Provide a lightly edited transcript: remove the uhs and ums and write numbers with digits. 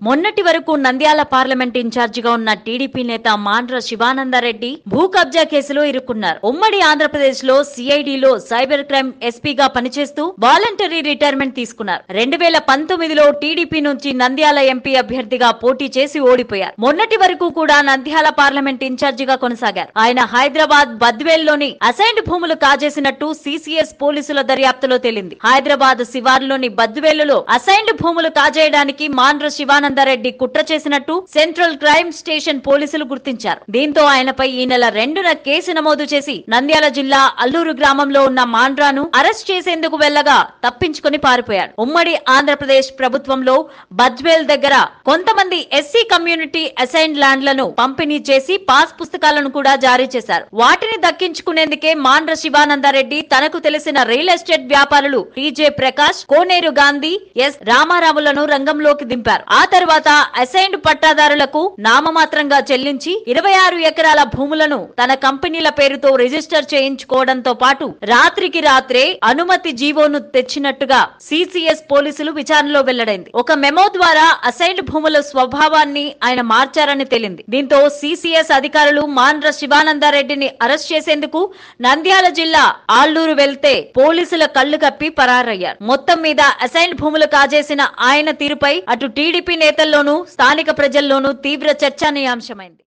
మొన్నటి వరకు నంద్యాల పార్లమెంట్ ఇన్ఛార్జిగా ఉన్న టీడీపీ నేత మాండ్ర శివానందరెడ్డి భూ కబ్జా కేసులో ఇరుక్కున్నారు. ఉమ్మడి ఆంధ్రప్రదేశ్ లో సిఐడిలో సైబర్ క్రైమ్ ఎస్పీగా పనిచేస్తూ వాలంటరీ రిటైర్మెంట్ తీసుకున్నారు. 2019లో టీడీపీ నుంచి నంద్యాల ఎంపీ అభ్యర్థిగా పోటీ చేసి ఓడిపోయారు. మొన్నటి వరకు కూడా నంద్యాల పార్లమెంట్ ఇన్ఛార్జిగా కొనసాగారు. ఆయన హైదరాబాద్ బద్వేల్లోని అసైన్డ్ భూములు కాజేసినట్టు సిసిఎస్ పోలీసుల దర్యాప్తులో తేలింది. హైదరాబాద్ శివార్లోని బద్వేలులో అసైన్డ్ భూములు కాజేయడానికి మాండ్ర శివానందరెడ్డి కుట్ర చేసినట్టు సెంట్రల్ క్రైమ్ స్టేషన్ పోలీసులు గుర్తించారు. దీంతో ఆయనపై ఈ నెల 2న కేసు నమోదు చేసి నంద్యాల జిల్లా అల్లూరు గ్రామంలో ఉన్న మాండ్రాను అరెస్ట్ చేసేందుకు వెళ్లగా తప్పించుకుని పారిపోయాడు. ఉమ్మడి ఆంధ్రప్రదేశ్ ప్రభుత్వంలో బద్వేల్ దగ్గర కొంతమంది ఎస్సీ కమ్యూనిటీ అసైన్డ్ ల్యాండ్లను పంపిణీ చేసి పాస్ పుస్తకాలను కూడా జారీ చేశారు. వాటిని దక్కించుకునేందుకే మాండ్ర శివానందరెడ్డి తనకు తెలిసిన రియల్ ఎస్టేట్ వ్యాపారులు టీజే ప్రకాష్, కోనేరు గాంధీ, ఎస్ రామారావులను రంగంలోకి దింపారు. ఆ తర్వాత అసైన్డ్ పట్టాదారులకు నామమాత్రంగా చెల్లించి 26 ఎకరాల భూములను తన కంపెనీల పేరుతో రిజిస్టర్ చేయించుకోవడంతో పాటు రాత్రికి రాత్రే అనుమతి జీవోను తెచ్చినట్టుగా సిసిఎస్ పోలీసులు విచారణలో వెల్లడైంది. ఒక మెమో ద్వారా అసైన్డ్ భూముల స్వభావాన్ని ఆయన మార్చారని తేలింది. దీంతో సిసిఎస్ అధికారులు మాండ్ర శివానందరెడ్డిని అరెస్ట్ చేసేందుకు నంద్యాల జిల్లా ఆళ్లూరు వెళ్తే పోలీసుల కళ్లు కప్పి పరారయ్యారు. మొత్తం మీద అసైన్డ్ భూములు కాజేసిన ఆయన తీరుపై అటు టీడీపీ నేతల్లోనూ స్థానిక ప్రజల్లోనూ తీవ్ర చర్చనీయాంశమైంది.